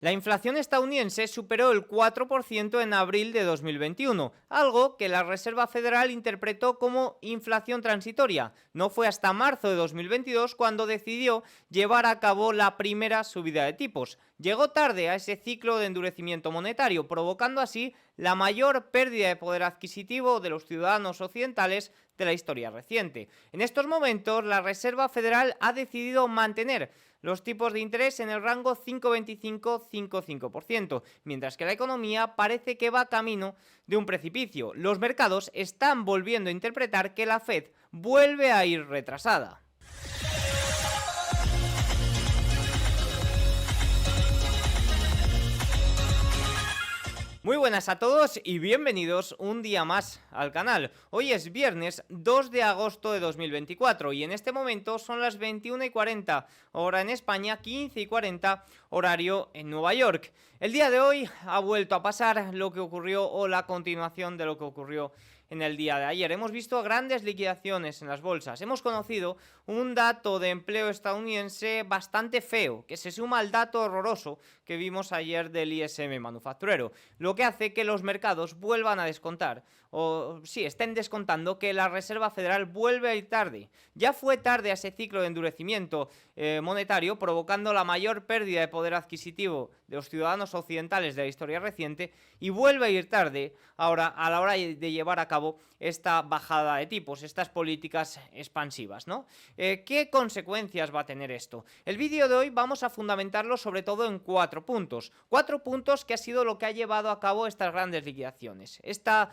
La inflación estadounidense superó el 4% en abril de 2021, algo que la Reserva Federal interpretó como inflación transitoria. No fue hasta marzo de 2022 cuando decidió llevar a cabo la primera subida de tipos. Llegó tarde a ese ciclo de endurecimiento monetario, provocando así la mayor pérdida de poder adquisitivo de los ciudadanos occidentales de la historia reciente. En estos momentos, la Reserva Federal ha decidido mantener los tipos de interés en el rango 5,25-5,5%, mientras que la economía parece que va camino de un precipicio. Los mercados están volviendo a interpretar que la Fed vuelve a ir retrasada. Muy buenas a todos y bienvenidos un día más al canal. Hoy es viernes 2 de agosto de 2024 y en este momento son las 21:40 hora en España, 15:40 horario en Nueva York. El día de hoy ha vuelto a pasar lo que ocurrió o la continuación de lo que ocurrió en el día de ayer. Hemos visto grandes liquidaciones en las bolsas. Hemos conocido un dato de empleo estadounidense bastante feo, que se suma al dato horroroso que vimos ayer del ISM manufacturero, lo que hace que los mercados vuelvan a descontar, o sí, estén descontando que la Reserva Federal vuelve a ir tarde. Ya fue tarde a ese ciclo de endurecimiento monetario, provocando la mayor pérdida de poder adquisitivo de los ciudadanos occidentales de la historia reciente, y vuelve a ir tarde ahora a la hora de llevar a cabo esta bajada de tipos, estas políticas expansivas, ¿no? ¿Qué consecuencias va a tener esto? El vídeo de hoy vamos a fundamentarlo sobre todo en cuatro puntos que ha sido lo que ha llevado a cabo estas grandes liquidaciones, este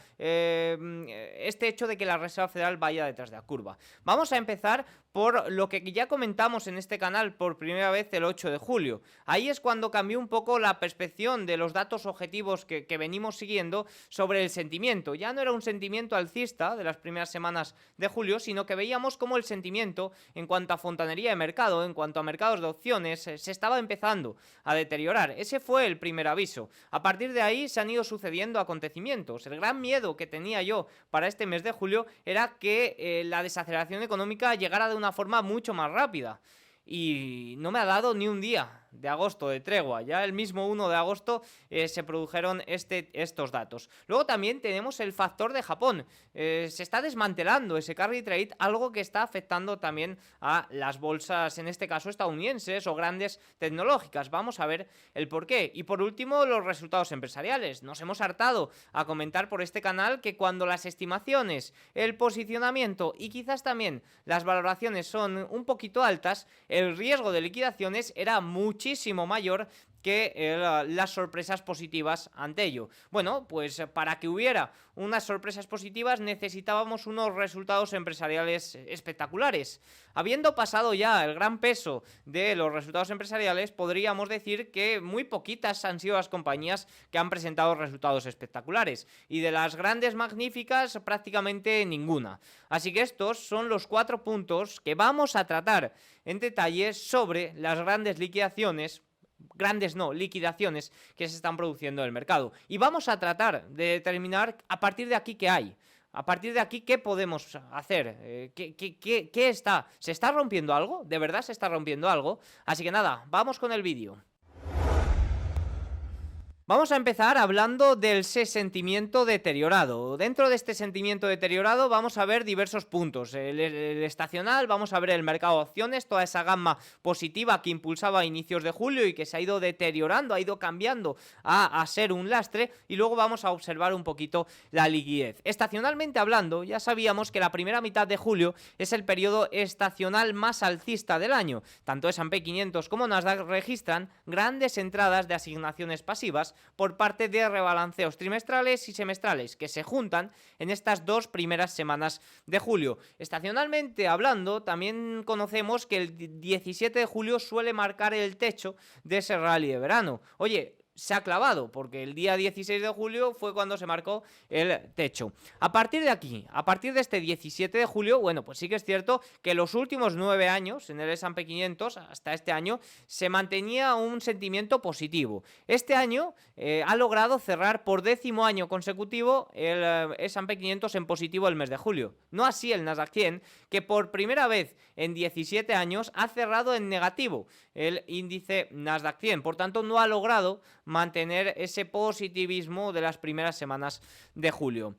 hecho de que la Reserva Federal vaya detrás de la curva. Vamos a empezar por lo que ya comentamos en este canal por primera vez el 8 de julio. Ahí es cuando cambió un poco la perspección de los datos objetivos que venimos siguiendo sobre el sentimiento. Ya no era un sentimiento alcista de las primeras semanas de julio, sino que veíamos como el sentimiento en cuanto a fontanería de mercado, en cuanto a mercados de opciones, se estaba empezando a deteriorar. Ese fue el primer aviso. A partir de ahí se han ido sucediendo acontecimientos. El gran miedo que tenía yo para este mes de julio era que la desaceleración económica llegara de una forma mucho más rápida. Y no me ha dado ni un día de agosto de tregua. Ya el mismo 1 de agosto se produjeron estos datos. Luego también tenemos el factor de Japón. Se está desmantelando ese carry trade, algo que está afectando también a las bolsas, en este caso estadounidenses o grandes tecnológicas. Vamos a ver el porqué. Y por último, los resultados empresariales. Nos hemos hartado a comentar por este canal que cuando las estimaciones, el posicionamiento y quizás también las valoraciones son un poquito altas, el riesgo de liquidaciones era muchísimo mayor que las sorpresas positivas ante ello. Bueno, pues para que hubiera unas sorpresas positivas necesitábamos unos resultados empresariales espectaculares. Habiendo pasado ya el gran peso de los resultados empresariales, podríamos decir que muy poquitas han sido las compañías que han presentado resultados espectaculares, y de las grandes magníficas prácticamente ninguna. Así que estos son los 4 puntos que vamos a tratar en detalle sobre las grandes liquidaciones liquidaciones que se están produciendo en el mercado. Y vamos a tratar de determinar a partir de aquí qué hay. A partir de aquí, ¿qué podemos hacer? ¿Qué está? ¿Se está rompiendo algo? ¿De verdad se está rompiendo algo? Así que nada, vamos con el vídeo. Vamos a empezar hablando del sentimiento deteriorado. Dentro de este sentimiento deteriorado vamos a ver diversos puntos. El estacional, vamos a ver el mercado de opciones, toda esa gama positiva que impulsaba a inicios de julio y que se ha ido deteriorando, ha ido cambiando a ser un lastre, y luego vamos a observar un poquito la liquidez. Estacionalmente hablando, ya sabíamos que la primera mitad de julio es el periodo estacional más alcista del año. Tanto S&P 500 como Nasdaq registran grandes entradas de asignaciones pasivas por parte de rebalanceos trimestrales y semestrales que se juntan en estas dos primeras semanas de julio. Estacionalmente hablando, también conocemos que el 17 de julio suele marcar el techo de ese rally de verano. Oye, se ha clavado, porque el día 16 de julio fue cuando se marcó el techo. A partir de aquí, a partir de este 17 de julio, bueno, pues sí que es cierto que los últimos 9 años en el S&P 500, hasta este año, se mantenía un sentimiento positivo. Este año ha logrado cerrar por 10º año consecutivo el S&P 500 en positivo el mes de julio. No así el Nasdaq 100, que por primera vez en 17 años ha cerrado en negativo el índice Nasdaq 100. Por tanto, no ha logrado mantener ese positivismo de las primeras semanas de julio.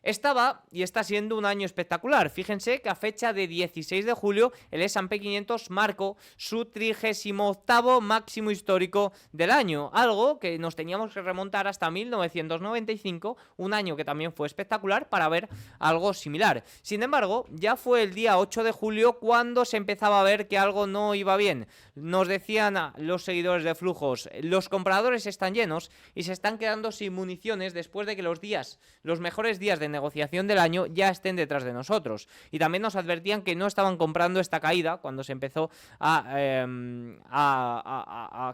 Estaba y está siendo un año espectacular. Fíjense que a fecha de 16 de julio el S&P 500 marcó su 38º máximo histórico del año, algo que nos teníamos que remontar hasta 1995, un año que también fue espectacular, para ver algo similar. Sin embargo, ya fue el día 8 de julio cuando se empezaba a ver que algo no iba bien. Nos decían los seguidores de Flujos, los compradores están llenos y se están quedando sin municiones después de que los mejores días de negociación del año ya estén detrás de nosotros. Y también nos advertían que no estaban comprando esta caída cuando se empezó a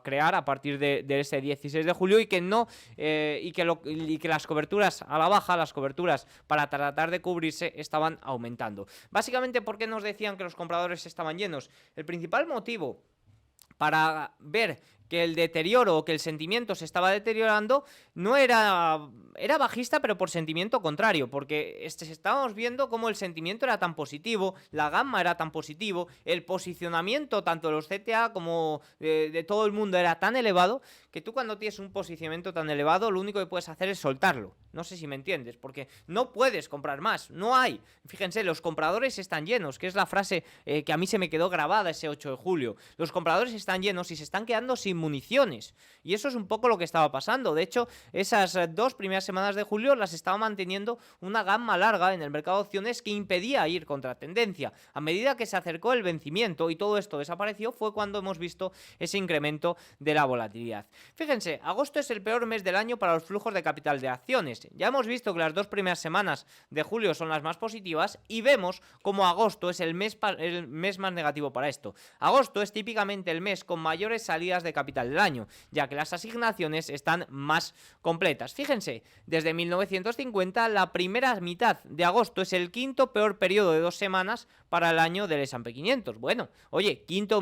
crear a partir de ese 16 de julio y que las coberturas a la baja, las coberturas para tratar de cubrirse, estaban aumentando. Básicamente, ¿por qué nos decían que los compradores estaban llenos? El principal motivo para ver que el deterioro o que el sentimiento se estaba deteriorando no era bajista, pero por sentimiento contrario, porque estábamos viendo cómo el sentimiento era tan positivo, la gamma era tan positivo, el posicionamiento tanto de los CTA como de todo el mundo era tan elevado, que tú cuando tienes un posicionamiento tan elevado lo único que puedes hacer es soltarlo. No sé si me entiendes, porque no puedes comprar más, no hay. Fíjense, los compradores están llenos, que es la frase que a mí se me quedó grabada ese 8 de julio. Los compradores están llenos y se están quedando sin municiones. Y eso es un poco lo que estaba pasando. De hecho, esas 2 primeras semanas de julio las estaba manteniendo una gamma larga en el mercado de opciones que impedía ir contra tendencia. A medida que se acercó el vencimiento y todo esto desapareció, fue cuando hemos visto ese incremento de la volatilidad. Fíjense, agosto es el peor mes del año para los flujos de capital de acciones. Ya hemos visto que las 2 primeras semanas de julio son las más positivas y vemos como agosto es el mes más negativo para esto. Agosto es típicamente el mes con mayores salidas de capital del año, ya que las asignaciones están más completas. Fíjense, desde 1950 la primera mitad de agosto es el 5º peor periodo de 2 semanas para el año del S&P 500. Bueno, oye, quinto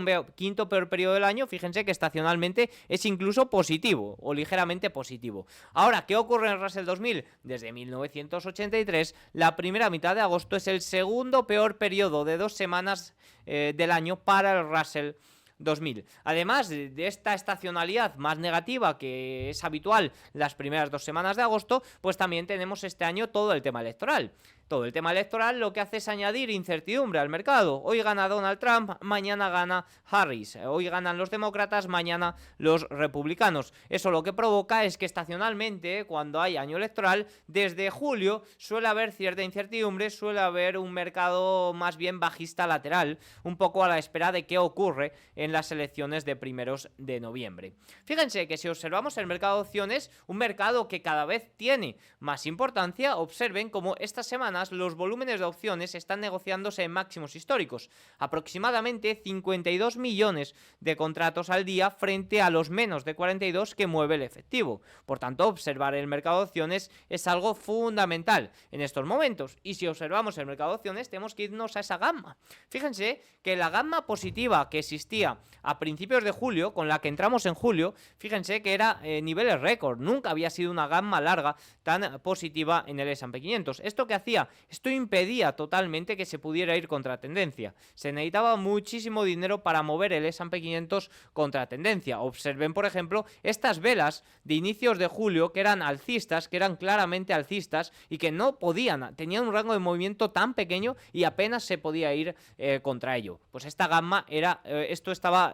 peor periodo del año, fíjense que estacionalmente es incluso positivo o ligeramente positivo. Ahora, ¿qué ocurre en el Russell 2000? Desde 1983 la primera mitad de agosto es el 2º peor periodo de 2 semanas del año para el Russell 2000. Además de esta estacionalidad más negativa que es habitual las primeras 2 semanas de agosto, pues también tenemos este año todo el tema electoral. Todo el tema electoral lo que hace es añadir incertidumbre al mercado. Hoy gana Donald Trump, mañana gana Harris. Hoy ganan los demócratas, mañana los republicanos. Eso lo que provoca es que estacionalmente, cuando hay año electoral, desde julio suele haber cierta incertidumbre, suele haber un mercado más bien bajista lateral, un poco a la espera de qué ocurre en las elecciones de primeros de noviembre. Fíjense que si observamos el mercado de opciones, un mercado que cada vez tiene más importancia, observen cómo esta semana los volúmenes de opciones están negociándose en máximos históricos, aproximadamente 52 millones de contratos al día frente a los menos de 42 que mueve el efectivo. Por tanto, observar el mercado de opciones es algo fundamental en estos momentos, y si observamos el mercado de opciones tenemos que irnos a esa gamma. Fíjense que la gamma positiva que existía a principios de julio, con la que entramos en julio, fíjense que era niveles récord, nunca había sido una gamma larga tan positiva en el S&P 500. ¿Esto qué hacía? Esto impedía totalmente que se pudiera ir contra tendencia. Se necesitaba muchísimo dinero para mover el S&P 500 contra tendencia. Observen, por ejemplo, estas velas de inicios de julio que eran alcistas, que eran claramente alcistas y que no podían, tenían un rango de movimiento tan pequeño y apenas se podía ir contra ello. Pues esta gamma esto estaba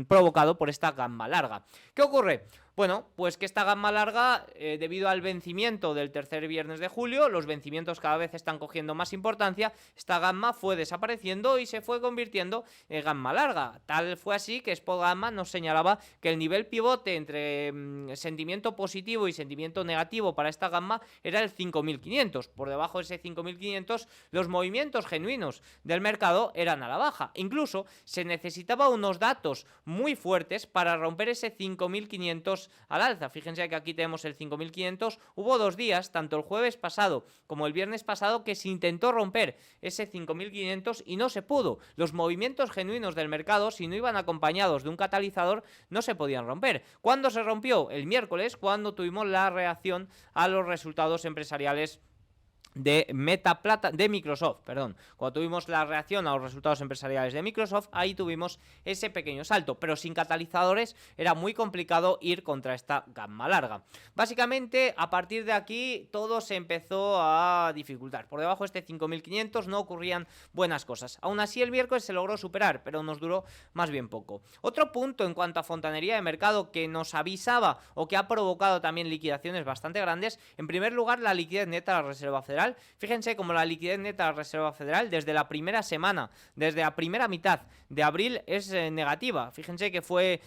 provocado por esta gamma larga. ¿Qué ocurre? Bueno, pues que esta gamma larga, debido al vencimiento del tercer viernes de julio, los vencimientos cada vez están cogiendo más importancia, esta gamma fue desapareciendo y se fue convirtiendo en gamma larga. Tal fue así que Spot Gamma nos señalaba que el nivel pivote entre sentimiento positivo y sentimiento negativo para esta gamma era el 5.500. Por debajo de ese 5.500, los movimientos genuinos del mercado eran a la baja. Incluso se necesitaba unos datos muy fuertes para romper ese 5.500 5.500 al alza. Fíjense que aquí tenemos el 5.500. Hubo 2 días, tanto el jueves pasado como el viernes pasado, que se intentó romper ese 5.500 y no se pudo. Los movimientos genuinos del mercado, si no iban acompañados de un catalizador, no se podían romper. ¿Cuándo se rompió? El miércoles, cuando tuvimos la reacción a los resultados empresariales de Microsoft, cuando tuvimos la reacción a los resultados empresariales de Microsoft, ahí tuvimos ese pequeño salto, pero sin catalizadores era muy complicado ir contra esta gamma larga. Básicamente, a partir de aquí, todo se empezó a dificultar. Por debajo de este 5.500 no ocurrían buenas cosas. Aún así, el miércoles se logró superar, pero nos duró más bien poco. Otro punto en cuanto a fontanería de mercado que nos avisaba o que ha provocado también liquidaciones bastante grandes, en primer lugar, la liquidez neta de la Reserva Federal. Fíjense como la liquidez neta de la Reserva Federal desde la primera semana, desde la primera mitad de abril es negativa. Fíjense que fue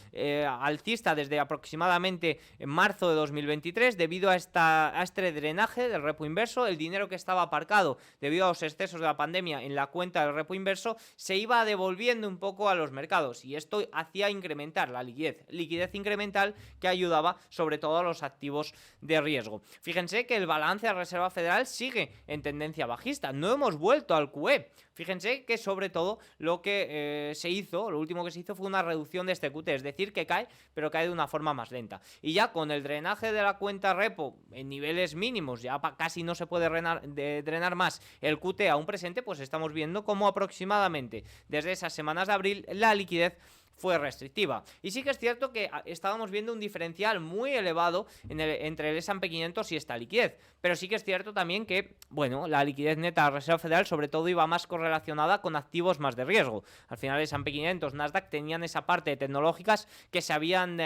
alcista desde aproximadamente marzo de 2023 debido a este drenaje del repo inverso. El dinero que estaba aparcado debido a los excesos de la pandemia en la cuenta del repo inverso se iba devolviendo un poco a los mercados y esto hacía incrementar la liquidez incremental que ayudaba sobre todo a los activos de riesgo. Fíjense que el balance de la Reserva Federal sigue en tendencia bajista, no hemos vuelto al QE. Fíjense que sobre todo lo que lo último que se hizo fue una reducción de este QT, es decir, que cae, pero cae de una forma más lenta. Y ya con el drenaje de la cuenta repo en niveles mínimos, ya casi no se puede drenar más el QT a un presente, pues estamos viendo cómo aproximadamente desde esas semanas de abril la liquidez fue restrictiva. Y sí que es cierto que estábamos viendo un diferencial muy elevado entre el S&P 500 y esta liquidez, pero sí que es cierto también que, bueno, la liquidez neta de la Reserva Federal sobre todo iba más correlacionada con activos más de riesgo. Al final el S&P 500, Nasdaq tenían esa parte de tecnológicas que se habían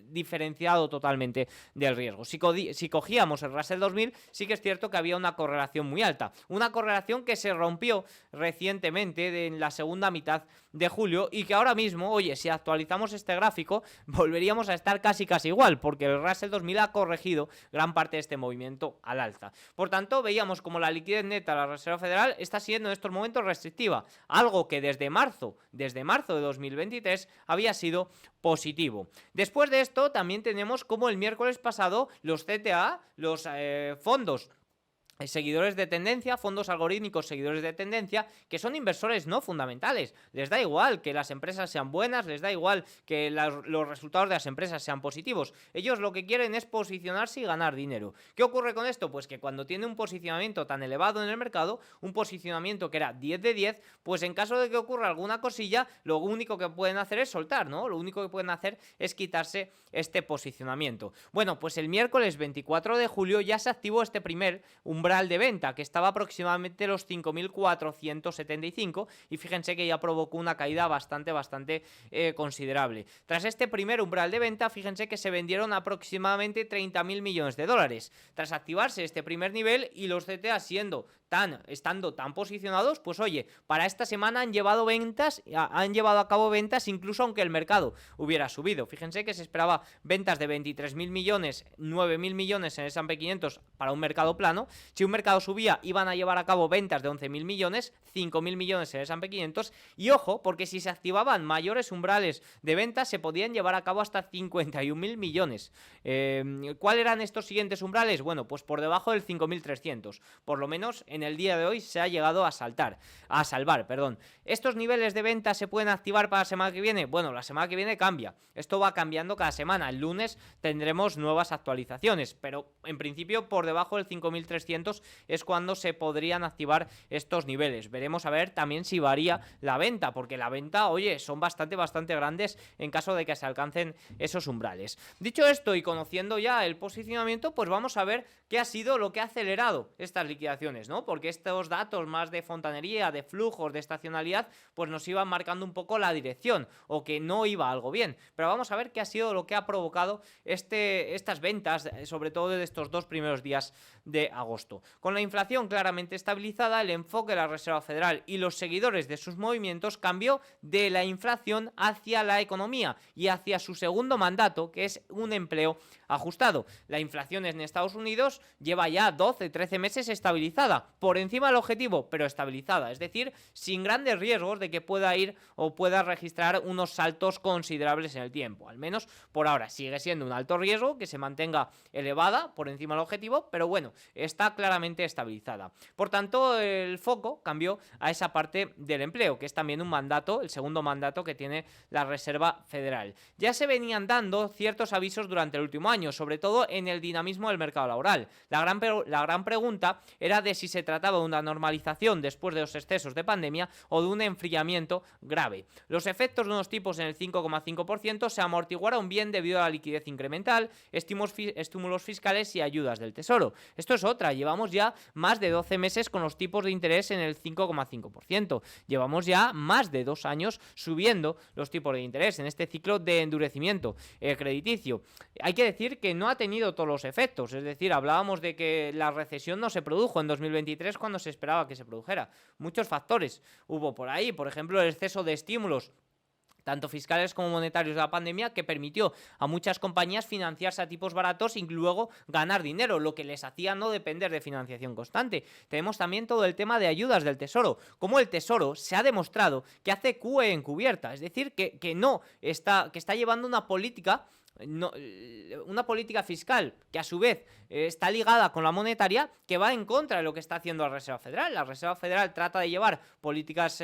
diferenciado totalmente del riesgo. Si cogíamos el Russell 2000, sí que es cierto que había una correlación muy alta, una correlación que se rompió recientemente en la segunda mitad de julio y que ahora mismo, oye, si actualizamos este gráfico, volveríamos a estar casi igual, porque el Russell 2000 ha corregido gran parte de este movimiento al alza. Por tanto, veíamos como la liquidez neta de la Reserva Federal está siendo en estos momentos restrictiva, algo que desde marzo de 2023 había sido positivo. Después de esto, también tenemos como el miércoles pasado los CTA, los fondos seguidores de tendencia, fondos algorítmicos seguidores de tendencia, que son inversores no fundamentales. Les da igual que las empresas sean buenas, les da igual que los resultados de las empresas sean positivos. Ellos lo que quieren es posicionarse y ganar dinero. ¿Qué ocurre con esto? Pues que cuando tiene un posicionamiento tan elevado en el mercado, un posicionamiento que era 10 de 10, pues en caso de que ocurra alguna cosilla, lo único que pueden hacer es soltar, ¿no? Lo único que pueden hacer es quitarse este posicionamiento. Bueno, pues el miércoles 24 de julio ya se activó este primer umbral de venta, que estaba aproximadamente los 5.475 y fíjense que ya provocó una caída bastante considerable. Tras este primer umbral de venta, fíjense que se vendieron aproximadamente 30.000 millones de dólares. Tras activarse este primer nivel y los CTA estando tan posicionados, pues oye, para esta semana han llevado a cabo ventas incluso aunque el mercado hubiera subido. Fíjense que se esperaba ventas de 23.000 millones, 9.000 millones en el S&P 500 para un mercado plano. Si un mercado subía, iban a llevar a cabo ventas de 11.000 millones, 5.000 millones en el S&P 500. Y ojo, porque si se activaban mayores umbrales de ventas, se podían llevar a cabo hasta 51.000 millones. ¿Cuáles eran estos siguientes umbrales? Bueno, pues por debajo del 5.300. Por lo menos en el día de hoy se ha llegado a salvar. ¿Estos niveles de venta se pueden activar para la semana que viene? Bueno, la semana que viene cambia. Esto va cambiando cada semana. El lunes tendremos nuevas actualizaciones, pero en principio por debajo del 5.300 es cuando se podrían activar estos niveles. Veremos a ver también si varía la venta, porque la venta, oye, son bastante grandes en caso de que se alcancen esos umbrales. Dicho esto y conociendo ya el posicionamiento, pues vamos a ver qué ha sido lo que ha acelerado estas liquidaciones, ¿no? Porque estos datos más de fontanería, de flujos, de estacionalidad, pues nos iban marcando un poco la dirección o que no iba algo bien. Pero vamos a ver qué ha sido lo que ha provocado estas ventas, sobre todo de estos 2 primeros días de agosto. Con la inflación claramente estabilizada, el enfoque de la Reserva Federal y los seguidores de sus movimientos cambió de la inflación hacia la economía y hacia su segundo mandato, que es un empleo ajustado. La inflación en Estados Unidos lleva ya 12-13 meses estabilizada, por encima del objetivo, pero estabilizada, es decir, sin grandes riesgos de que pueda ir o pueda registrar unos saltos considerables en el tiempo. Al menos por ahora sigue siendo un alto riesgo que se mantenga elevada por encima del objetivo, pero bueno, está claramente estabilizada. Por tanto, el foco cambió a esa parte del empleo, que es también un mandato, el segundo mandato que tiene la Reserva Federal. Ya se venían dando ciertos avisos durante el último año, sobre todo en el dinamismo del mercado laboral. La gran pregunta era de si se trataba de una normalización después de los excesos de pandemia o de un enfriamiento grave. Los efectos de unos tipos en el 5,5% se amortiguaron bien debido a la liquidez incremental, estímulos fiscales y ayudas del Tesoro. Esto es otra, llevamos ya más de 12 meses con los tipos de interés en el 5,5%. Llevamos ya más de 2 años subiendo los tipos de interés en este ciclo de endurecimiento crediticio. Hay que decir que no ha tenido todos los efectos, es decir, hablábamos de que la recesión no se produjo en 2023 cuando se esperaba que se produjera. Muchos factores hubo por ahí, por ejemplo, el exceso de estímulos tanto fiscales como monetarios de la pandemia, que permitió a muchas compañías financiarse a tipos baratos y luego ganar dinero, lo que les hacía no depender de financiación constante. Tenemos también todo el tema de ayudas del Tesoro, como el Tesoro se ha demostrado que hace QE encubierta, es decir, que está llevando una política fiscal que a su vez está ligada con la monetaria, que va en contra de lo que está haciendo la Reserva Federal. La Reserva Federal trata de llevar políticas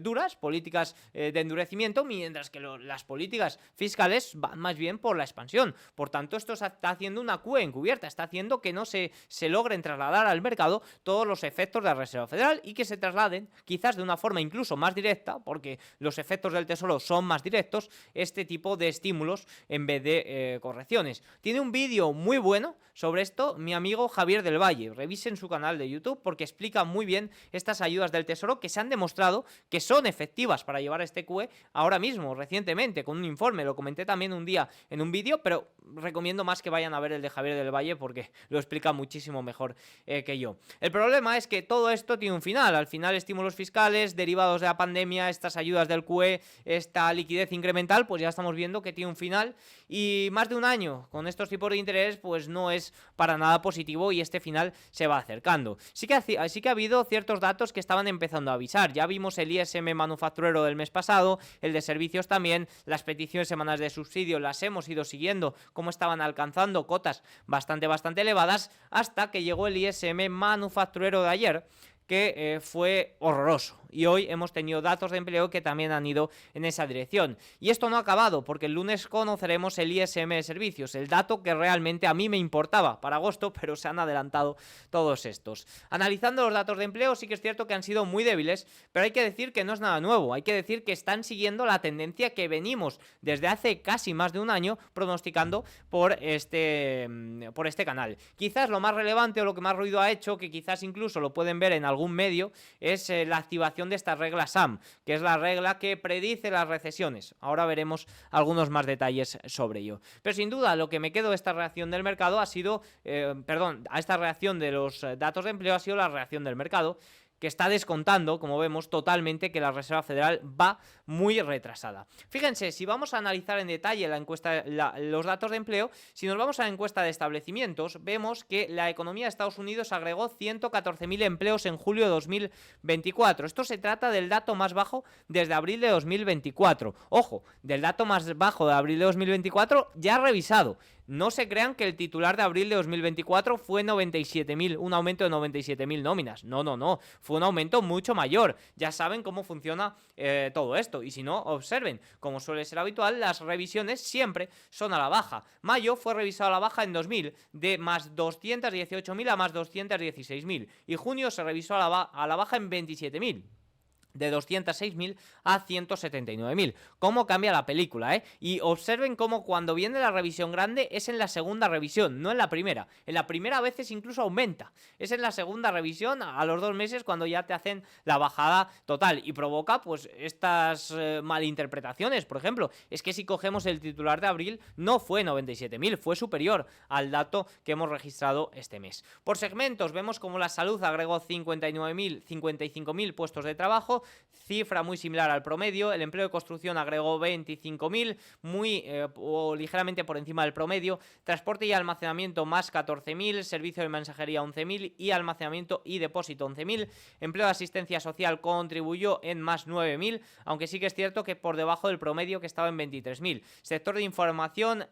duras, políticas de endurecimiento, mientras que las políticas fiscales van más bien por la expansión. Por tanto, esto está haciendo una QE encubierta, está haciendo que no se logren trasladar al mercado todos los efectos de la Reserva Federal y que se trasladen, quizás de una forma incluso más directa, porque los efectos del Tesoro son más directos, este tipo de estímulos en vez de correcciones. Tiene un vídeo muy bueno sobre esto mi amigo Javier del Valle. Revisen su canal de YouTube porque explica muy bien estas ayudas del Tesoro que se han demostrado que son efectivas para llevar este QE ahora mismo, recientemente, con un informe. Lo comenté también un día en un vídeo, pero recomiendo más que vayan a ver el de Javier del Valle porque lo explica muchísimo mejor que yo. El problema es que todo esto tiene un final. Al final, estímulos fiscales derivados de la pandemia, estas ayudas del QE, esta liquidez incremental, pues ya estamos viendo que tiene un final. Y más de un año con estos tipos de interés pues no es para nada positivo y este final se va acercando. Sí que ha habido ciertos datos que estaban empezando a avisar. Ya vimos el ISM manufacturero del mes pasado, el de servicios también, las peticiones semanales de subsidio las hemos ido siguiendo como estaban alcanzando cotas bastante elevadas hasta que llegó el ISM manufacturero de ayer, que fue horroroso. Y hoy hemos tenido datos de empleo que también han ido en esa dirección. Y esto no ha acabado, porque el lunes conoceremos el ISM de servicios, el dato que realmente a mí me importaba para agosto, pero se han adelantado todos estos. Analizando los datos de empleo, sí que es cierto que han sido muy débiles, pero hay que decir que no es nada nuevo. Hay que decir que están siguiendo la tendencia que venimos desde hace casi más de un año pronosticando por este canal. Quizás lo más relevante o lo que más ruido ha hecho, que quizás incluso lo pueden ver en algún medio, es la activación de esta regla SAM, que es la regla que predice las recesiones. Ahora veremos algunos más detalles sobre ello. Pero sin duda lo que me quedo de esta reacción del mercado ha sido, a esta reacción de los datos de empleo ha sido la reacción del mercado, que está descontando, como vemos, totalmente que la Reserva Federal va muy retrasada. Fíjense, si vamos a analizar en detalle la encuesta, los datos de empleo, si nos vamos a la encuesta de establecimientos, vemos que la economía de Estados Unidos agregó 114.000 empleos en julio de 2024. Esto se trata del dato más bajo desde abril de 2024. Ojo, del dato más bajo de abril de 2024 ya revisado. No se crean que el titular de abril de 2024 fue 97.000, un aumento de 97.000 nóminas. No. Fue un aumento mucho mayor. Ya saben cómo funciona todo esto. Y si no, observen, como suele ser habitual, las revisiones siempre son a la baja. Mayo fue revisado a la baja en 2.000, de más 218.000 a más 216.000. Y junio se revisó a la baja en 27.000. De 206.000 a 179.000. ¿Cómo cambia la película, Y observen cómo cuando viene la revisión grande es en la segunda revisión, no en la primera. En la primera a veces incluso aumenta. Es en la segunda revisión, a los 2 meses, cuando ya te hacen la bajada total. Y provoca, pues, estas malinterpretaciones. Por ejemplo, es que si cogemos el titular de abril, no fue 97.000, fue superior al dato que hemos registrado este mes. Por segmentos, vemos como la salud agregó 55.000 puestos de trabajo, cifra muy similar al promedio. El empleo de construcción agregó 25.000, o ligeramente por encima del promedio. Transporte y almacenamiento más 14.000, servicio de mensajería 11.000 y almacenamiento y depósito 11.000. Empleo de asistencia social contribuyó en más 9.000, aunque sí que es cierto que por debajo del promedio, que estaba en 23.000. Sector de información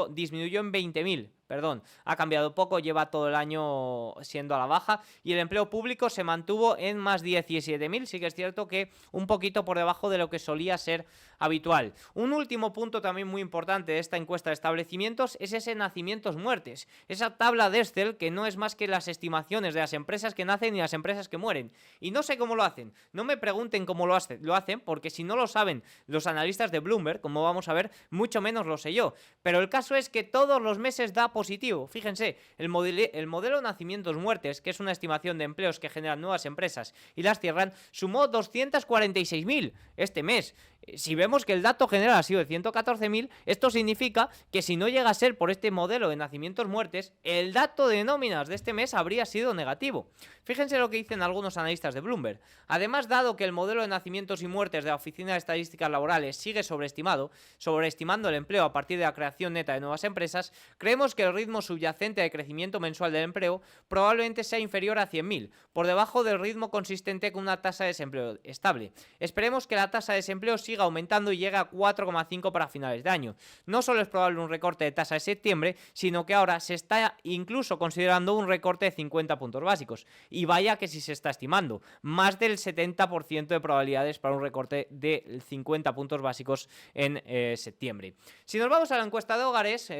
disminuyó en 20.000. Perdón, ha cambiado poco, lleva todo el año siendo a la baja, y el empleo público se mantuvo en más 17.000, sí que es cierto que un poquito por debajo de lo que solía ser habitual. Un último punto también muy importante de esta encuesta de establecimientos es ese nacimientos-muertes, esa tabla de Excel que no es más que las estimaciones de las empresas que nacen y las empresas que mueren, y no sé cómo lo hacen, no me pregunten cómo lo hacen, porque si no lo saben los analistas de Bloomberg, como vamos a ver, mucho menos lo sé yo, pero el caso es que todos los meses da positivo. Fíjense, el modelo nacimientos-muertes, que es una estimación de empleos que generan nuevas empresas y las cierran, sumó 246.000 este mes. Si vemos que el dato general ha sido de 114.000, esto significa que si no llega a ser por este modelo de nacimientos-muertes, el dato de nóminas de este mes habría sido negativo. Fíjense lo que dicen algunos analistas de Bloomberg. Además, dado que el modelo de nacimientos y muertes de la Oficina de Estadísticas Laborales sigue sobreestimando el empleo a partir de la creación neta de nuevas empresas, creemos que el ritmo subyacente de crecimiento mensual del empleo probablemente sea inferior a 100.000, por debajo del ritmo consistente con una tasa de desempleo estable. Esperemos que la tasa de desempleo siga aumentando y llegue a 4,5 para finales de año. No solo es probable un recorte de tasa de septiembre, sino que ahora se está incluso considerando un recorte de 50 puntos básicos. Y vaya que si se está estimando, más del 70% de probabilidades para un recorte de 50 puntos básicos en septiembre. Si nos vamos a la encuesta de hogares,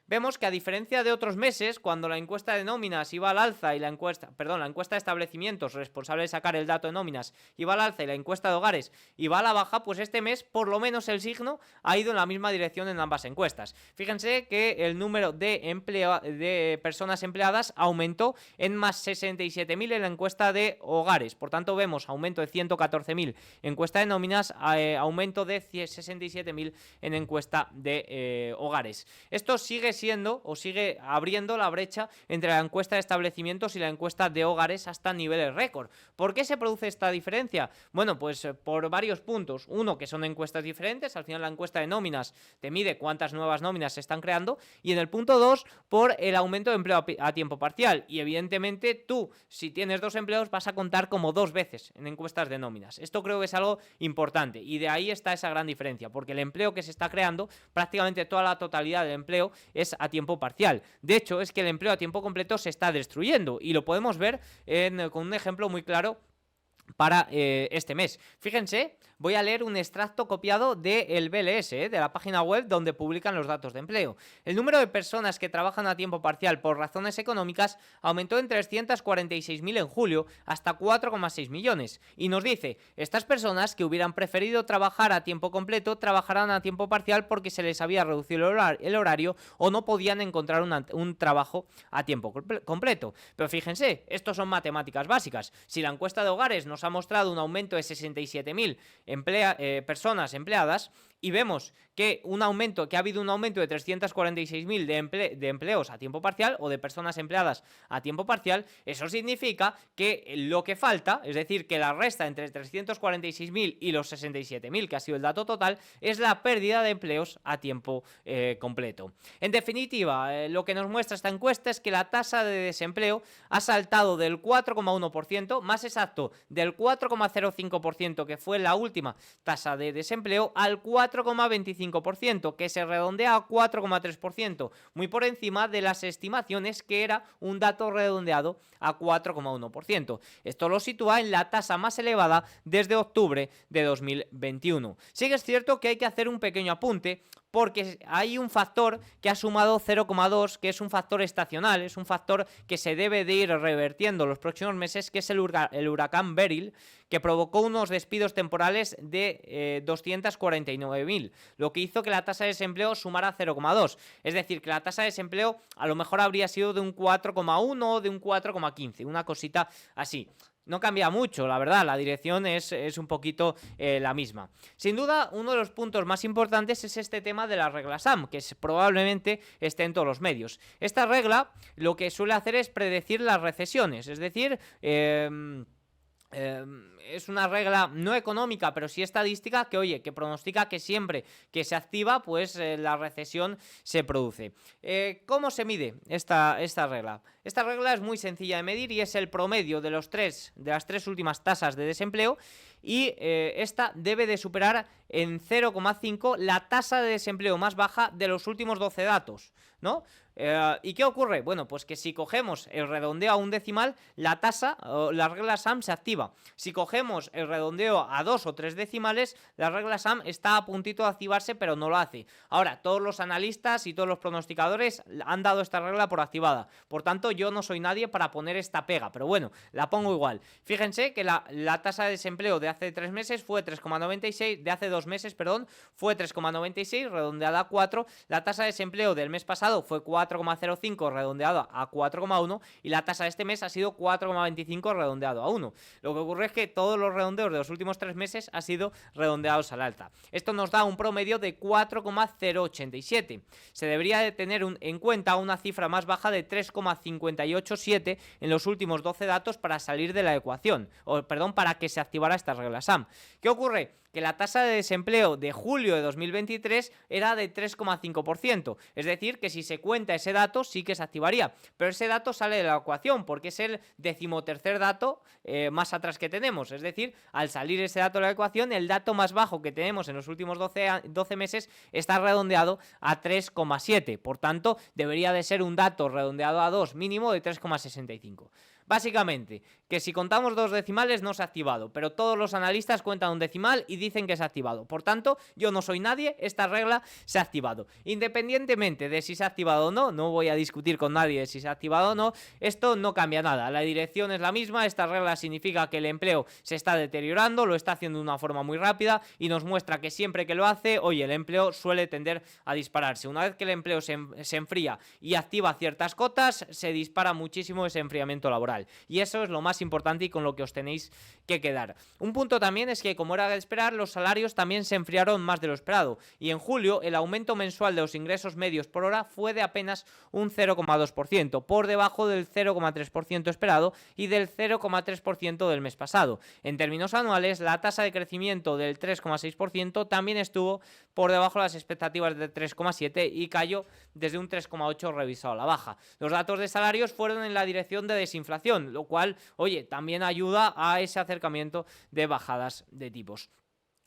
vemos que a diferencia de otros meses, cuando la encuesta de nóminas iba al alza y la encuesta de establecimientos responsable de sacar el dato de nóminas iba al alza y la encuesta de hogares iba a la baja, pues este mes por lo menos el signo ha ido en la misma dirección en ambas encuestas. Fíjense que el número de personas empleadas aumentó en más 67.000 en la encuesta de hogares, por tanto vemos aumento de 114.000 en encuesta de nóminas, aumento de 67.000 en encuesta de hogares. Esto sigue abriendo la brecha entre la encuesta de establecimientos y la encuesta de hogares hasta niveles récord. ¿Por qué se produce esta diferencia? Bueno, pues por varios puntos. Uno, que son encuestas diferentes, al final la encuesta de nóminas te mide cuántas nuevas nóminas se están creando, y en el punto 2, por el aumento de empleo a tiempo parcial, y evidentemente tú, si tienes 2 empleos, vas a contar como 2 veces en encuestas de nóminas. Esto creo que es algo importante, y de ahí está esa gran diferencia, porque el empleo que se está creando, prácticamente toda la totalidad del empleo es a tiempo parcial. De hecho, es que el empleo a tiempo completo se está destruyendo, y lo podemos ver con un ejemplo muy claro para este mes. Fíjense, voy a leer un extracto copiado del BLS, de la página web donde publican los datos de empleo. El número de personas que trabajan a tiempo parcial por razones económicas aumentó en 346.000 en julio hasta 4,6 millones. Y nos dice, estas personas que hubieran preferido trabajar a tiempo completo trabajarán a tiempo parcial porque se les había reducido el horario o no podían encontrar un trabajo a tiempo completo. Pero fíjense, estos son matemáticas básicas. Si la encuesta de hogares nos ha mostrado un aumento de 67.000 personas empleadas, y vemos que ha habido un aumento de 346.000 de empleos a tiempo parcial o de personas empleadas a tiempo parcial, eso significa que lo que falta, es decir, que la resta entre 346.000 y los 67.000, que ha sido el dato total, es la pérdida de empleos a tiempo completo. En definitiva, lo que nos muestra esta encuesta es que la tasa de desempleo ha saltado del 4,1%, más exacto, del 4,05% que fue la última tasa de desempleo, al 4,25%, que se redondea a 4,3%, muy por encima de las estimaciones, que era un dato redondeado a 4,1%. Esto lo sitúa en la tasa más elevada desde octubre de 2021. Sí que es cierto que hay que hacer un pequeño apunte, porque hay un factor que ha sumado 0,2, que es un factor estacional, es un factor que se debe de ir revertiendo los próximos meses, que es el huracán Beryl, que provocó unos despidos temporales de 249.000, lo que hizo que la tasa de desempleo sumara 0,2. Es decir, que la tasa de desempleo a lo mejor habría sido de un 4,1 o de un 4,15, una cosita así. No cambia mucho, la verdad, la dirección es un poquito la misma. Sin duda, uno de los puntos más importantes es este tema de la regla SAM, que probablemente esté en todos los medios. Esta regla lo que suele hacer es predecir las recesiones, es decir, es una regla no económica, pero sí estadística, que oye, que pronostica que siempre que se activa, pues la recesión se produce. ¿Cómo se mide esta regla? Esta regla es muy sencilla de medir y es el promedio de las tres últimas tasas de desempleo, y esta debe de superar en 0,5 la tasa de desempleo más baja de los últimos 12 datos, ¿no? ¿Y qué ocurre? Bueno, pues que si cogemos el redondeo a un decimal, la tasa, la regla SAM se activa. Si cogemos el redondeo a 2 o 3 decimales, la regla SAM está a puntito de activarse, pero no lo hace. Ahora, todos los analistas y todos los pronosticadores han dado esta regla por activada. Por tanto, yo no soy nadie para poner esta pega, pero bueno, la pongo igual. Fíjense que la tasa de desempleo de hace 3 meses fue 3,96, de hace 2 meses, perdón, fue 3,96, redondeada a 4. La tasa de desempleo del mes pasado fue 4,05, redondeado a 4,1, y la tasa de este mes ha sido 4,25, redondeado a 1. Lo que ocurre es que todos los redondeos de los últimos 3 meses han sido redondeados al alta. Esto nos da un promedio de 4,087. Se debería de tener en cuenta una cifra más baja de 3,587 en los últimos 12 datos para salir de la ecuación, para que se activara esta regla SAM. ¿Qué ocurre? Que la tasa de desempleo de julio de 2023 era de 3,5%, es decir, que si se cuenta ese dato sí que se activaría, pero ese dato sale de la ecuación porque es el 13º dato más atrás que tenemos, es decir, al salir ese dato de la ecuación, el dato más bajo que tenemos en los últimos 12 meses está redondeado a 3,7, por tanto, debería de ser un dato redondeado a 2 mínimo de 3,65. Básicamente, que si contamos 2 decimales no se ha activado, pero todos los analistas cuentan un decimal y dicen que se ha activado. Por tanto, yo no soy nadie, esta regla se ha activado. Independientemente de si se ha activado o no, no voy a discutir con nadie de si se ha activado o no, esto no cambia nada. La dirección es la misma, esta regla significa que el empleo se está deteriorando, lo está haciendo de una forma muy rápida y nos muestra que siempre que lo hace, oye, el empleo suele tender a dispararse. Una vez que el empleo se enfría y activa ciertas cotas, se dispara muchísimo ese enfriamiento laboral. Y eso es lo más importante y con lo que os tenéis que quedar. Un punto también es que, como era de esperar, los salarios también se enfriaron más de lo esperado, y en julio el aumento mensual de los ingresos medios por hora fue de apenas un 0,2%, por debajo del 0,3% esperado y del 0,3% del mes pasado. En términos anuales, la tasa de crecimiento del 3,6% también estuvo por debajo de las expectativas del 3,7% y cayó desde un 3,8% revisado a la baja. Los datos de salarios fueron en la dirección de desinflación, lo cual, oye, también ayuda a ese acercamiento de bajadas de tipos.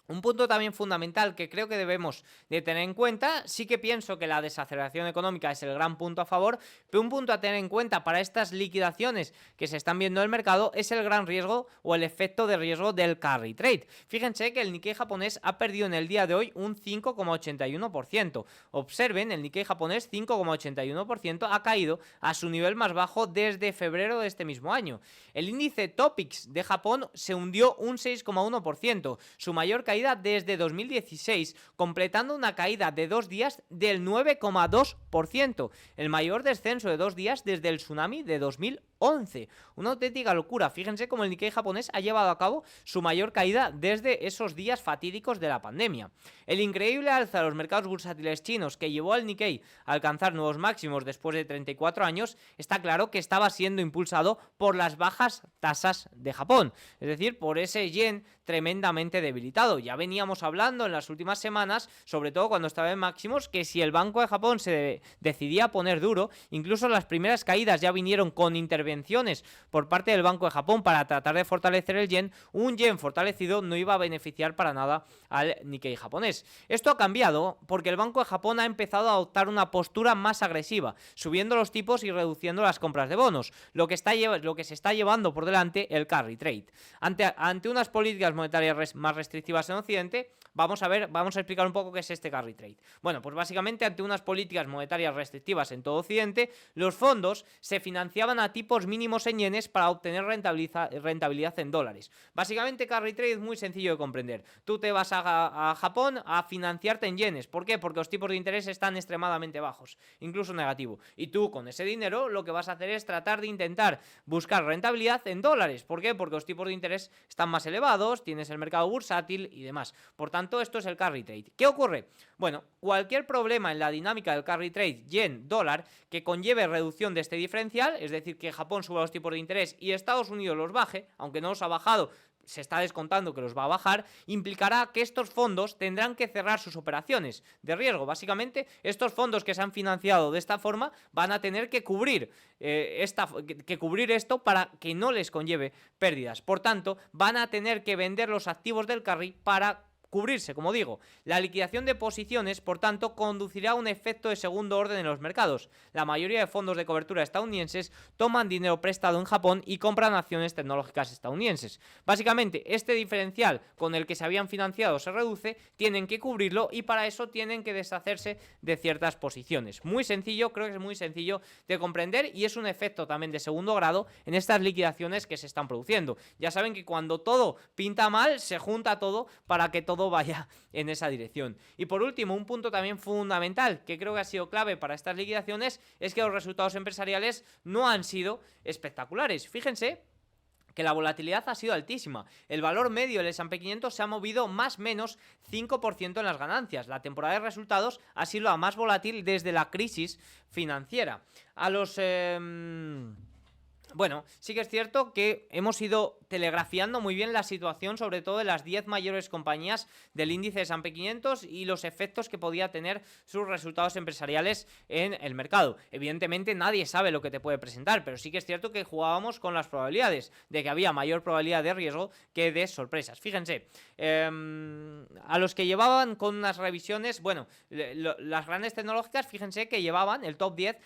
Un punto también fundamental que creo que debemos de tener en cuenta, sí que pienso que la desaceleración económica es el gran punto a favor, pero un punto a tener en cuenta para estas liquidaciones que se están viendo en el mercado es el gran riesgo o el efecto de riesgo del carry trade. Fíjense que el Nikkei japonés ha perdido en el día de hoy un 5,81%. Observen, el Nikkei japonés 5,81% ha caído a su nivel más bajo desde febrero de este mismo año. El índice Topix de Japón se hundió un 6,1%, su mayor caída desde 2016, completando una caída de 2 días del 9,2%, el mayor descenso de 2 días desde el tsunami de 2011. Una auténtica locura. Fíjense cómo el Nikkei japonés ha llevado a cabo su mayor caída desde esos días fatídicos de la pandemia. El increíble alza de los mercados bursátiles chinos, que llevó al Nikkei a alcanzar nuevos máximos después de 34 años, está claro que estaba siendo impulsado por las bajas tasas de Japón, es decir, por ese yen tremendamente debilitado. Ya veníamos hablando en las últimas semanas, sobre todo cuando estaba en máximos, que si el Banco de Japón se decidía a poner duro, incluso las primeras caídas ya vinieron con intervenciones por parte del Banco de Japón para tratar de fortalecer el yen. Un yen fortalecido no iba a beneficiar para nada al Nikkei japonés. Esto ha cambiado porque el Banco de Japón ha empezado a adoptar una postura más agresiva, subiendo los tipos y reduciendo las compras de bonos, lo que se está llevando por delante el carry trade. Ante unas políticas monetarias más restrictivas en Occidente, vamos a explicar un poco qué es este carry trade. Bueno, pues básicamente ante unas políticas monetarias restrictivas en todo Occidente, los fondos se financiaban a tipos mínimos en yenes para obtener rentabilidad en dólares. Básicamente carry trade es muy sencillo de comprender. Tú te vas a Japón a financiarte en yenes. ¿Por qué? Porque los tipos de interés están extremadamente bajos, incluso negativo. Y tú con ese dinero lo que vas a hacer es tratar de intentar buscar rentabilidad en dólares. ¿Por qué? Porque los tipos de interés están más elevados, tienes el mercado bursátil y demás. Por tanto, tanto, esto es el carry trade. ¿Qué ocurre? Bueno, cualquier problema en la dinámica del carry trade yen-dólar que conlleve reducción de este diferencial, es decir, que Japón suba los tipos de interés y Estados Unidos los baje, aunque no los ha bajado, se está descontando que los va a bajar, implicará que estos fondos tendrán que cerrar sus operaciones de riesgo. Básicamente, estos fondos que se han financiado de esta forma van a tener que cubrir esto para que no les conlleve pérdidas. Por tanto, van a tener que vender los activos del carry para cubrirse, como digo. La liquidación de posiciones, por tanto, conducirá a un efecto de segundo orden en los mercados. La mayoría de fondos de cobertura estadounidenses toman dinero prestado en Japón y compran acciones tecnológicas estadounidenses. Básicamente, este diferencial con el que se habían financiado se reduce, tienen que cubrirlo y para eso tienen que deshacerse de ciertas posiciones. Muy sencillo, creo que es muy sencillo de comprender y es un efecto también de segundo grado en estas liquidaciones que se están produciendo. Ya saben que cuando todo pinta mal, se junta todo para que todo vaya en esa dirección. Y por último, un punto también fundamental que creo que ha sido clave para estas liquidaciones es que los resultados empresariales no han sido espectaculares. Fíjense que la volatilidad ha sido altísima. El valor medio del S&P 500 se ha movido más o menos 5% en las ganancias. La temporada de resultados ha sido la más volátil desde la crisis financiera. Bueno, sí que es cierto que hemos ido telegrafiando muy bien la situación, sobre todo de las 10 mayores compañías del índice S&P 500 y los efectos que podía tener sus resultados empresariales en el mercado. Evidentemente nadie sabe lo que te puede presentar, pero sí que es cierto que jugábamos con las probabilidades de que había mayor probabilidad de riesgo que de sorpresas. Fíjense, a los que llevaban con unas revisiones, bueno, las grandes tecnológicas, fíjense que llevaban, el top 10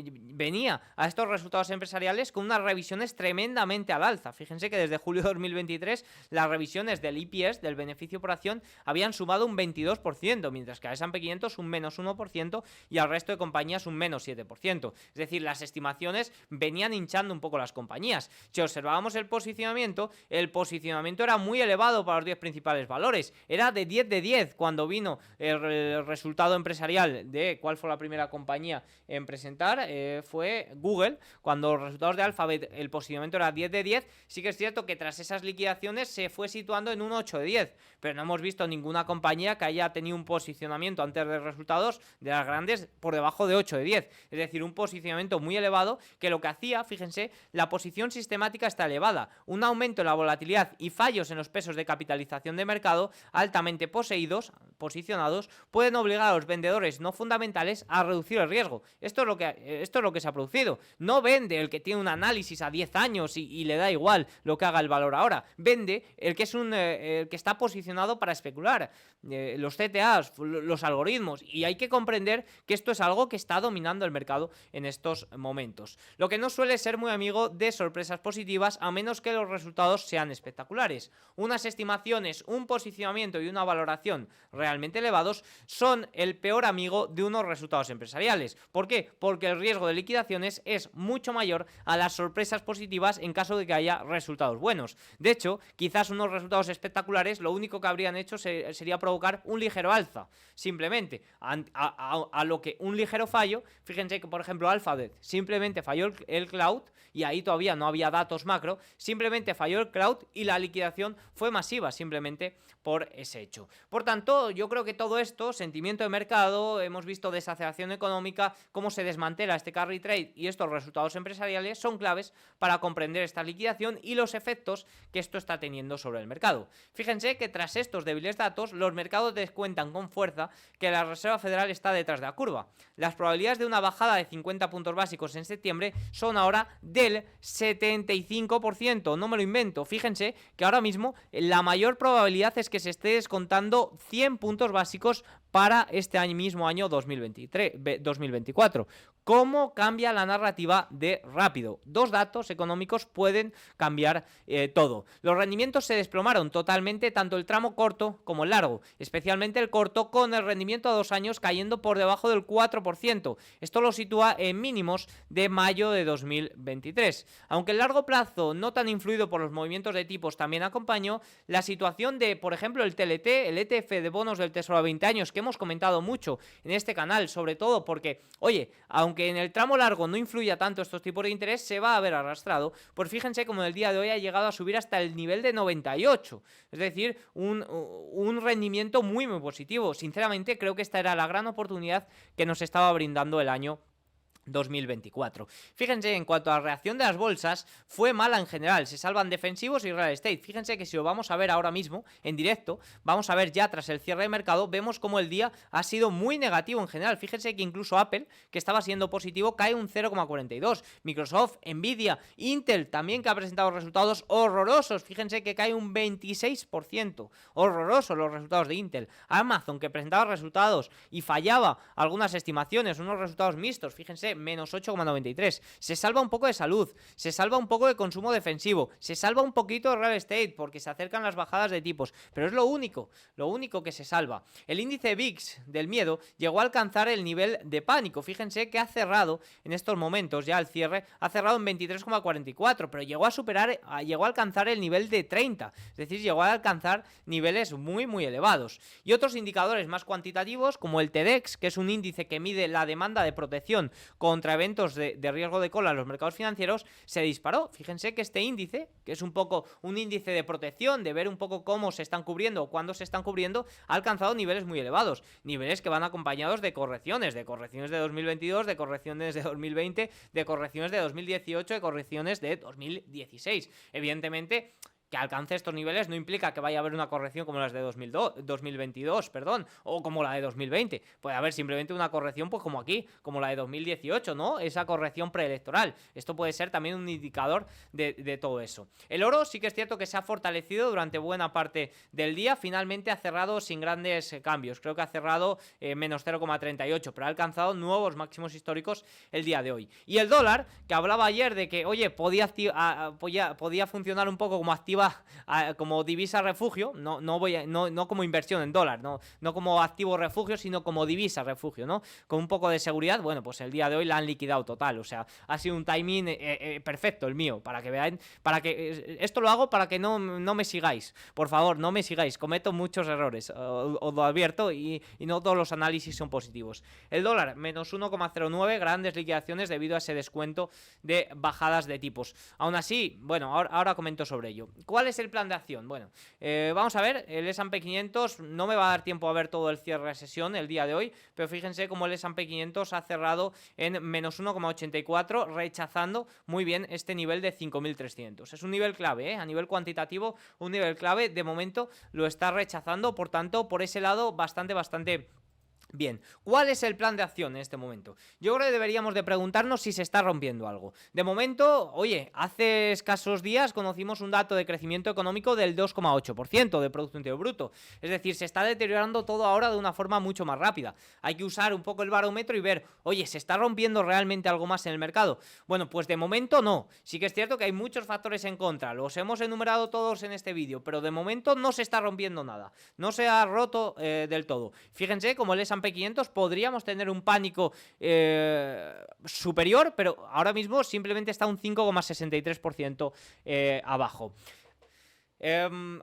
venía a estos resultados empresariales con unas revisiones tremendamente al alza. Fíjense que desde julio de 2023 las revisiones del EPS, del beneficio por acción, habían sumado un 22%, mientras que a S&P 500 un menos 1% y al resto de compañías un menos 7%. Es decir, las estimaciones venían hinchando un poco las compañías. Si observábamos el posicionamiento era muy elevado para los 10 principales valores. Era de 10 de 10 cuando vino el resultado empresarial de cuál fue la primera compañía en presentar, fue Google. Cuando los resultados de Alphabet el posicionamiento era 10 de 10, sí que es cierto que tras esas liquidaciones se fue situando en un 8 de 10, pero no hemos visto ninguna compañía que haya tenido un posicionamiento antes de resultados de las grandes por debajo de 8 de 10, es decir, un posicionamiento muy elevado que lo que hacía, fíjense, la posición sistemática está elevada, un aumento en la volatilidad y fallos en los pesos de capitalización de mercado altamente posicionados pueden obligar a los vendedores no fundamentales a reducir el riesgo. Esto es lo que se ha producido. No vende el que tiene un análisis a 10 años y le da igual lo que haga el valor ahora. Vende el que es el que está posicionado para especular. Los CTAs, los algoritmos. Y hay que comprender que esto es algo que está dominando el mercado en estos momentos. Lo que no suele ser muy amigo de sorpresas positivas, a menos que los resultados sean espectaculares. Unas estimaciones, un posicionamiento y una valoración realmente elevados son el peor amigo de unos resultados empresariales. ¿Por qué? Porque el riesgo de liquidaciones es mucho mayor a las sorpresas positivas en caso de que haya resultados buenos. De hecho, quizás unos resultados espectaculares lo único que habrían hecho sería provocar un ligero alza, simplemente a lo que un ligero fallo. Fíjense que por ejemplo Alphabet simplemente falló el cloud y ahí todavía no había datos macro, simplemente falló el cloud y la liquidación fue masiva simplemente por ese hecho. Por tanto, yo creo que todo esto, sentimiento de mercado, hemos visto desaceleración económica, cómo se desmantela este carry trade y estos resultados empresariales son claves para comprender esta liquidación y los efectos que esto está teniendo sobre el mercado. Fíjense que tras estos débiles datos, los mercados descuentan con fuerza que la Reserva Federal está detrás de la curva. Las probabilidades de una bajada de 50 puntos básicos en septiembre son ahora del 75%, no me lo invento. Fíjense que ahora mismo la mayor probabilidad es que se esté descontando 100 puntos básicos para este mismo año 2024. ¿Cómo cambia la narrativa de rápido? Dos datos económicos pueden cambiar todo. Los rendimientos se desplomaron totalmente, tanto el tramo corto como el largo, especialmente el corto, con el rendimiento a 2 años cayendo por debajo del 4%. Esto lo sitúa en mínimos de mayo de 2023. Aunque el largo plazo, no tan influido por los movimientos de tipos, también acompañó, la situación de, por ejemplo, el TLT, el ETF de bonos del Tesoro a 20 años, que hemos comentado mucho en este canal, sobre todo porque, oye, aunque en el tramo largo no influya tanto estos tipos de interés, se va a ver arrastrado. Pues fíjense como en el día de hoy ha llegado a subir hasta el nivel de 98, es decir, un rendimiento muy positivo. Sinceramente creo que esta era la gran oportunidad que nos estaba brindando el año 2024. Fíjense, en cuanto a la reacción de las bolsas, fue mala en general, se salvan defensivos y real estate. Fíjense que si lo vamos a ver ahora mismo, en directo, vamos a ver ya tras el cierre de mercado, vemos como el día ha sido muy negativo en general. Fíjense que incluso Apple, que estaba siendo positivo, cae un 0,42. Microsoft, Nvidia, Intel también, que ha presentado resultados horrorosos. Fíjense que cae un 26%. Horrorosos los resultados de Intel. Amazon, que presentaba resultados y fallaba algunas estimaciones, unos resultados mixtos. Fíjense, menos 8,93. Se salva un poco de salud, se salva un poco de consumo defensivo, se salva un poquito de real estate porque se acercan las bajadas de tipos, pero es lo único que se salva. El índice VIX del miedo llegó a alcanzar el nivel de pánico. Fíjense que ha cerrado en estos momentos, ya al cierre, ha cerrado en 23,44, pero llegó a alcanzar el nivel de 30, es decir, llegó a alcanzar niveles muy elevados. Y otros indicadores más cuantitativos, como el TEDx, que es un índice que mide la demanda de protección contra eventos de riesgo de cola en los mercados financieros, se disparó. Fíjense que este índice, que es un poco un índice de protección, de ver un poco cómo se están cubriendo o cuándo se están cubriendo, ha alcanzado niveles muy elevados, niveles que van acompañados de correcciones de 2022, de correcciones de 2020, de correcciones de 2018, de correcciones de 2016. Evidentemente, que alcance estos niveles no implica que vaya a haber una corrección como las de 2022, o como la de 2020. Puede haber simplemente una corrección, pues como aquí, como la de 2018, ¿no? Esa corrección preelectoral. Esto puede ser también un indicador de todo eso. El oro sí que es cierto que se ha fortalecido durante buena parte del día. Finalmente ha cerrado sin grandes cambios. Creo que ha cerrado menos 0,38, pero ha alcanzado nuevos máximos históricos el día de hoy. Y el dólar, que hablaba ayer de que, oye, podía funcionar un poco como divisa refugio, no como inversión en dólar, no como activo refugio, sino como divisa refugio, ¿no? Con un poco de seguridad. Bueno, pues el día de hoy la han liquidado total, o sea, ha sido un timing perfecto el mío, para que vean, esto lo hago para que no me sigáis, por favor, no me sigáis, cometo muchos errores, os lo advierto, y no todos los análisis son positivos. El dólar, menos 1,09, grandes liquidaciones debido a ese descuento de bajadas de tipos. Aún así, bueno, ahora comento sobre ello. ¿Cuál es el plan de acción? Bueno, vamos a ver, el S&P 500, no me va a dar tiempo a ver todo el cierre de sesión el día de hoy, pero fíjense cómo el S&P 500 ha cerrado en menos 1,84, rechazando muy bien este nivel de 5.300. Es un nivel clave, a nivel cuantitativo, un nivel clave. De momento lo está rechazando, por tanto, por ese lado, bastante bien. ¿Cuál es el plan de acción en este momento? Yo creo que deberíamos de preguntarnos si se está rompiendo algo. De momento, oye, hace escasos días conocimos un dato de crecimiento económico del 2,8% de Producto Interior Bruto. Es decir, se está deteriorando todo ahora de una forma mucho más rápida. Hay que usar un poco el barómetro y ver, oye, ¿se está rompiendo realmente algo más en el mercado? Bueno, pues de momento no. Sí que es cierto que hay muchos factores en contra. Los hemos enumerado todos en este vídeo, pero de momento no se está rompiendo nada. No se ha roto del todo. Fíjense como el S&P 500 podríamos tener un pánico superior, pero ahora mismo simplemente está un 5,63% abajo.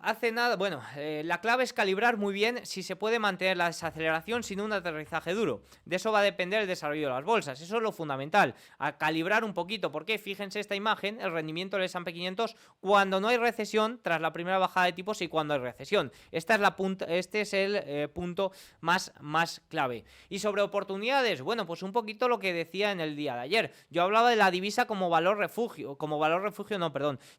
Hace nada, bueno, la clave es calibrar muy bien si se puede mantener la desaceleración sin un aterrizaje duro. De eso va a depender el desarrollo de las bolsas, eso es lo fundamental, a calibrar un poquito, porque fíjense esta imagen, el rendimiento del S&P 500 cuando no hay recesión, tras la primera bajada de tipos, y cuando hay recesión. Este es el punto más clave. Y sobre oportunidades, bueno, pues un poquito lo que decía en el día de ayer. Yo hablaba de la divisa como valor refugio,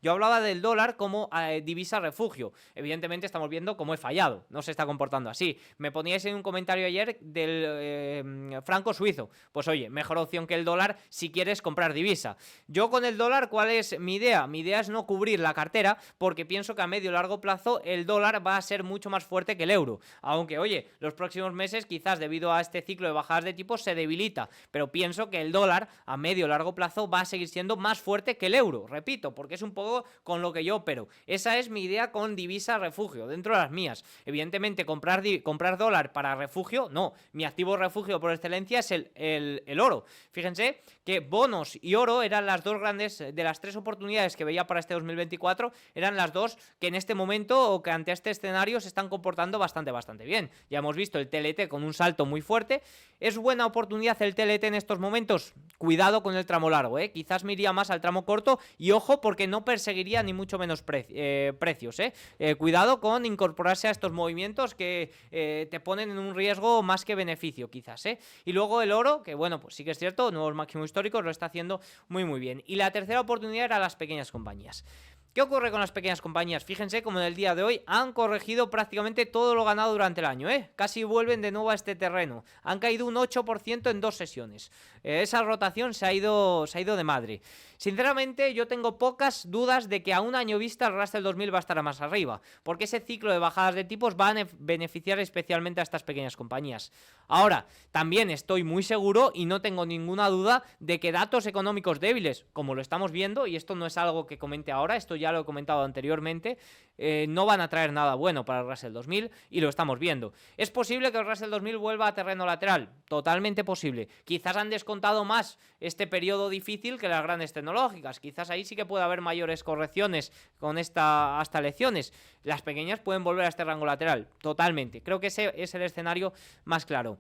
yo hablaba del dólar como divisa refugio. Evidentemente estamos viendo cómo he fallado, no se está comportando así. Me poníais en un comentario ayer del franco suizo. Pues oye, mejor opción que el dólar si quieres comprar divisa. Yo con el dólar, ¿cuál es mi idea? Mi idea es no cubrir la cartera, porque pienso que a medio y largo plazo el dólar va a ser mucho más fuerte que el euro. Aunque, oye, los próximos meses quizás debido a este ciclo de bajadas de tipos se debilita, pero pienso que el dólar a medio y largo plazo va a seguir siendo más fuerte que el euro, repito, porque es un poco con lo que yo opero. Esa es mi mi idea con divisa refugio, dentro de las mías. Evidentemente, comprar dólar para refugio, no. Mi activo refugio por excelencia es el oro. Fíjense que bonos y oro eran las dos grandes, de las tres oportunidades que veía para este 2024, eran las dos que en este momento o que ante este escenario se están comportando bastante bien. Ya hemos visto el TLT con un salto muy fuerte. ¿Es buena oportunidad el TLT en estos momentos? Cuidado con el tramo largo, quizás me iría más al tramo corto y ojo porque no perseguiría ni mucho menos precios, cuidado con incorporarse a estos movimientos que te ponen en un riesgo más que beneficio quizás, y luego el oro, que bueno, pues sí que es cierto, nuevos máximos históricos, lo está haciendo muy bien. Y la tercera oportunidad era las pequeñas compañías. ¿Qué ocurre con las pequeñas compañías? Fíjense como en el día de hoy han corregido prácticamente todo lo ganado durante el año, casi vuelven de nuevo a este terreno. Han caído un 8% en 2 sesiones. Esa rotación se ha ido de madre. Sinceramente, yo tengo pocas dudas de que a un año vista el Russell 2000 va a estar más arriba, porque ese ciclo de bajadas de tipos va a beneficiar especialmente a estas pequeñas compañías. Ahora, también estoy muy seguro y no tengo ninguna duda de que datos económicos débiles, como lo estamos viendo, y esto no es algo que comente ahora, esto ya lo he comentado anteriormente, no van a traer nada bueno para el Russell 2000 y lo estamos viendo. ¿Es posible que el Russell 2000 vuelva a terreno lateral? Totalmente posible. Quizás han descontado más este periodo difícil que las grandes tecnológicas. Quizás ahí sí que puede haber mayores correcciones con hasta lecciones. Las pequeñas pueden volver a este rango lateral. Totalmente. Creo que ese es el escenario más claro.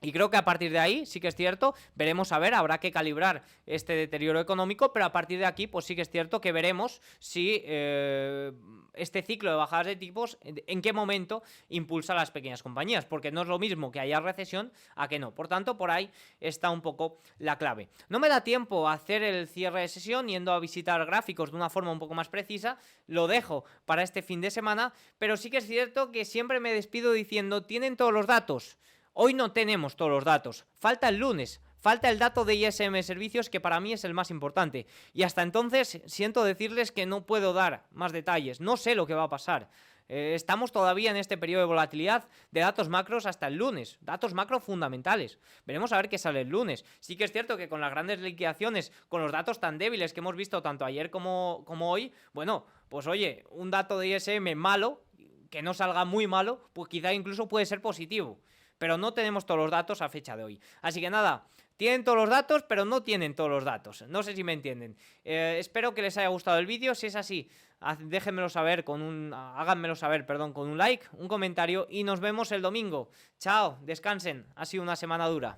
Y creo que a partir de ahí, sí que es cierto, veremos, a ver, habrá que calibrar este deterioro económico, pero a partir de aquí, pues sí que es cierto que veremos si este ciclo de bajadas de tipos, en qué momento impulsa a las pequeñas compañías, porque no es lo mismo que haya recesión a que no. Por tanto, por ahí está un poco la clave. No me da tiempo a hacer el cierre de sesión yendo a visitar gráficos de una forma un poco más precisa, lo dejo para este fin de semana, pero sí que es cierto que siempre me despido diciendo, ¿tienen todos los datos? Hoy no tenemos todos los datos, falta el lunes, falta el dato de ISM Servicios, que para mí es el más importante. Y hasta entonces siento decirles que no puedo dar más detalles, no sé lo que va a pasar. Estamos todavía en este periodo de volatilidad de datos macros hasta el lunes, datos macro fundamentales. Veremos a ver qué sale el lunes. Sí que es cierto que con las grandes liquidaciones, con los datos tan débiles que hemos visto tanto ayer como hoy, bueno, pues oye, un dato de ISM malo, que no salga muy malo, pues quizá incluso puede ser positivo. Pero no tenemos todos los datos a fecha de hoy. Así que nada, tienen todos los datos, pero no tienen todos los datos. No sé si me entienden. Espero que les haya gustado el vídeo. Si es así, déjenmelo saber háganmelo saber, con un like, un comentario y nos vemos el domingo. Chao, descansen. Ha sido una semana dura.